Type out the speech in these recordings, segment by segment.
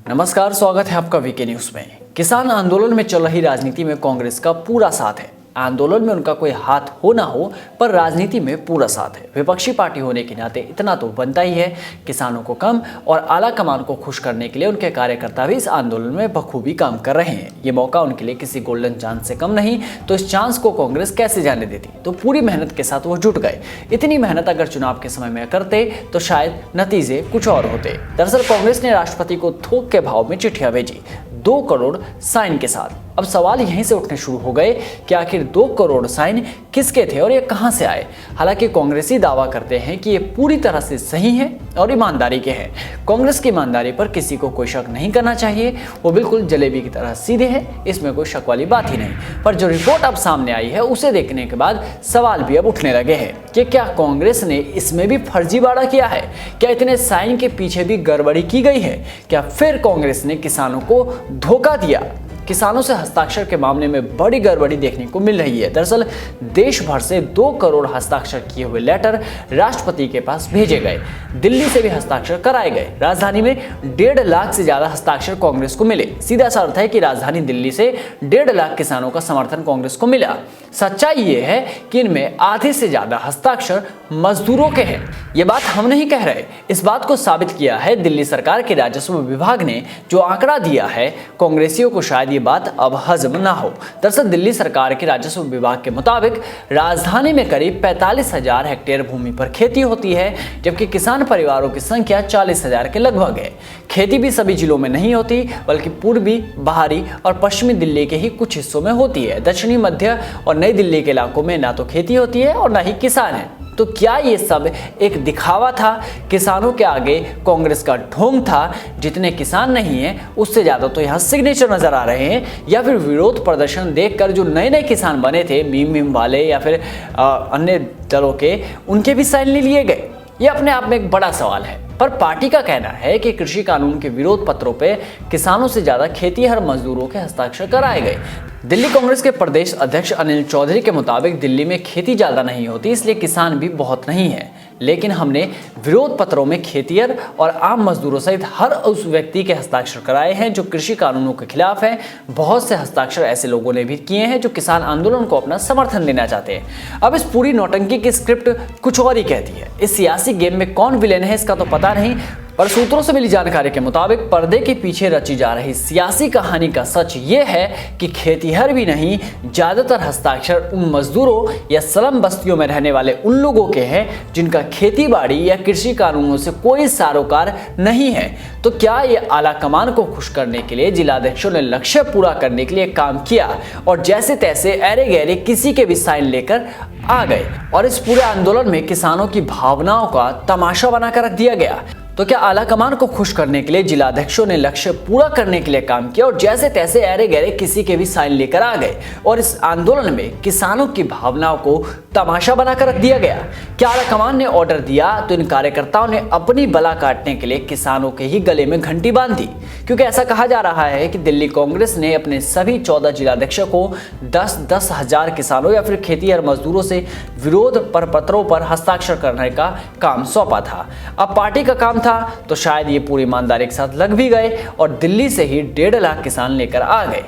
नमस्कार, स्वागत है आपका वीके न्यूज में। किसान आंदोलन में चल रही राजनीति में कांग्रेस का पूरा साथ है। आंदोलन में उनका कोई हाथ हो ना हो, पर राजनीति में पूरा साथ है। विपक्षी पार्टी होने के नाते इतना तो बनता ही है। किसानों को कम और आला कमान को खुश करने के लिए उनके कार्यकर्ता भी इस आंदोलन में बखूबी काम कर रहे हैं। ये मौका उनके लिए किसी गोल्डन चांस से कम नहीं, तो इस चांस को कांग्रेस कैसे जाने देती। तो पूरी मेहनत के साथ वो जुट गए। इतनी मेहनत अगर चुनाव के समय में करते तो शायद नतीजे कुछ और होते। दरअसल कांग्रेस ने राष्ट्रपति को थोक के भाव में चिट्ठियां भेजी, 2 करोड़ साइन के साथ। अब सवाल यहीं से उठने शुरू हो गए कि आखिर 2 करोड़ साइन किसके थे और ये कहां से आए। हालांकि कांग्रेसी दावा करते हैं कि ये पूरी तरह से सही है और ईमानदारी के हैं। कांग्रेस की ईमानदारी पर किसी को कोई शक नहीं करना चाहिए। वो बिल्कुल जलेबी की तरह सीधे हैं, इसमें कोई शक वाली बात ही नहीं। पर जो रिपोर्ट अब सामने आई है उसे देखने के बाद सवाल भी अब उठने लगे हैं कि क्या कांग्रेस ने इसमें भी फर्जीवाड़ा किया है। क्या इतने साइन के पीछे भी गड़बड़ी की गई है। क्या फिर कांग्रेस ने किसानों को धोखा दिया। किसानों से हस्ताक्षर के मामले में बड़ी गड़बड़ी देखने को मिल रही है। दरअसल देश भर से 2 करोड़ हस्ताक्षर किए हुए लेटर राष्ट्रपति के पास भेजे गए। दिल्ली से भी हस्ताक्षर कराए गए। राजधानी में 1.5 लाख से ज्यादा हस्ताक्षर कांग्रेस को मिले। सीधा सा अर्थ है कि राजधानी दिल्ली से 1.5 लाख किसानों का समर्थन कांग्रेस को मिला। सच्चाई ये है कि इनमें आधे से ज्यादा हस्ताक्षर मजदूरों के हैं। ये बात हम नहीं कह रहे। इस बात को साबित किया है दिल्ली सरकार के राजस्व विभाग ने, जो आंकड़ा दिया है। कांग्रेसियों को शायद ये बात अब हजम ना हो। दरअसल दिल्ली सरकार के राजस्व विभाग के मुताबिक राजधानी में करीब 45,000 हेक्टेयर भूमि पर खेती होती है, जबकि किसान परिवारों की संख्या 40,000 के लगभग है। खेती भी सभी जिलों में नहीं होती, बल्कि पूर्वी, बाहरी और पश्चिमी दिल्ली के ही कुछ हिस्सों में होती है। दक्षिणी, मध्य और नई दिल्ली के इलाकों में ना तो खेती होती है और ना ही किसान है। तो क्या ये सब एक दिखावा था। किसानों के आगे कांग्रेस का ढोंग था। जितने किसान नहीं हैं उससे ज्यादा तो यहाँ सिग्नेचर नजर आ रहे हैं, या फिर विरोध प्रदर्शन देखकर जो नए नए किसान बने थे, मीम वाले या फिर अन्य दलों के, उनके भी साइन ले लिए गए। ये अपने आप में एक बड़ा सवाल है। पर पार्टी का कहना है कि कृषि कानून के विरोध पत्रों पे किसानों से ज्यादा खेतीहर मजदूरों के हस्ताक्षर कराए गए। दिल्ली कांग्रेस के प्रदेश अध्यक्ष अनिल चौधरी के मुताबिक दिल्ली में खेती ज्यादा नहीं होती, इसलिए किसान भी बहुत नहीं है। लेकिन हमने विरोध पत्रों में खेतीहर और आम मजदूरों सहित हर उस व्यक्ति के हस्ताक्षर कराए हैं जो कृषि कानूनों के खिलाफ है। बहुत से हस्ताक्षर ऐसे लोगों ने भी किए हैं जो किसान आंदोलन को अपना समर्थन देना चाहते हैं। अब इस पूरी नौटंकी की स्क्रिप्ट कुछ और ही कहती है। इस सियासी गेम में कौन विलेन है इसका तो पता नहीं, पर सूत्रों से मिली जानकारी के मुताबिक पर्दे के पीछे रची जा रही सियासी कहानी का सच ये है कि खेतीहर भी नहीं, ज्यादातर हस्ताक्षर उन मजदूरों या स्लम बस्तियों में रहने वाले उन लोगों के हैं जिनका खेती बाड़ी या कृषि कानूनों से कोई सरोकार नहीं है। तो क्या ये आला कमान को खुश करने के लिए जिलाध्यक्षों ने लक्ष्य पूरा करने के लिए काम किया और जैसे तैसे अरे गहरे किसी के भी साइन लेकर आ गए और इस पूरे आंदोलन में किसानों की भावनाओं का तमाशा बनाकर रख दिया गया। तो क्या आला कमान को खुश करने के लिए जिलाध्यक्षों ने लक्ष्य पूरा करने के लिए काम किया और जैसे तैसे अरे गहरे किसी के भी साइन लेकर आ गए और इस आंदोलन में किसानों की भावनाओं को तमाशा बनाकर रख दिया गया। क्या आला कमान ने ऑर्डर दिया तो इन कार्यकर्ताओं ने अपनी बला काटने के लिए किसानों के ही गले में घंटी बांध दी, क्योंकि ऐसा कहा जा रहा है कि दिल्ली कांग्रेस ने अपने सभी 14 जिलाध्यक्षों को 10-10 हजार किसानों या फिर खेतीहर मजदूरों से विरोध पत्रों पर हस्ताक्षर करने का काम सौंपा था। अब पार्टी का काम था तो शायद ये पूरी ईमानदारी के साथ लग भी गए और दिल्ली से ही 1.5 लाख किसान लेकर आ गए।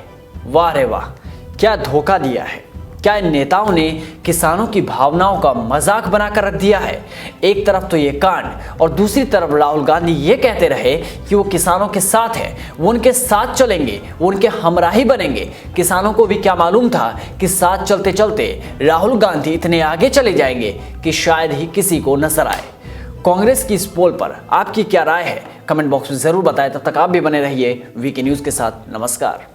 वाह रे वाह, क्या धोखा दिया है। क्या इन नेताओं ने किसानों की भावनाओं का मजाक बनाकर रख दिया है। एक तरफ तो ये कांड और दूसरी तरफ राहुल गांधी ये कहते रहे कि वो किसानों के साथ है, वो उनके साथ चलेंगे, वो उनके हमराही बनेंगे। किसानों को भी क्या मालूम था कि साथ चलते चलते राहुल गांधी इतने आगे चले जाएंगे कि शायद ही किसी को नजर आए। कांग्रेस की इस पोल पर आपकी क्या राय है, कमेंट बॉक्स में जरूर बताएं। तब तक आप भी बने रहिए वीके न्यूज के साथ। नमस्कार।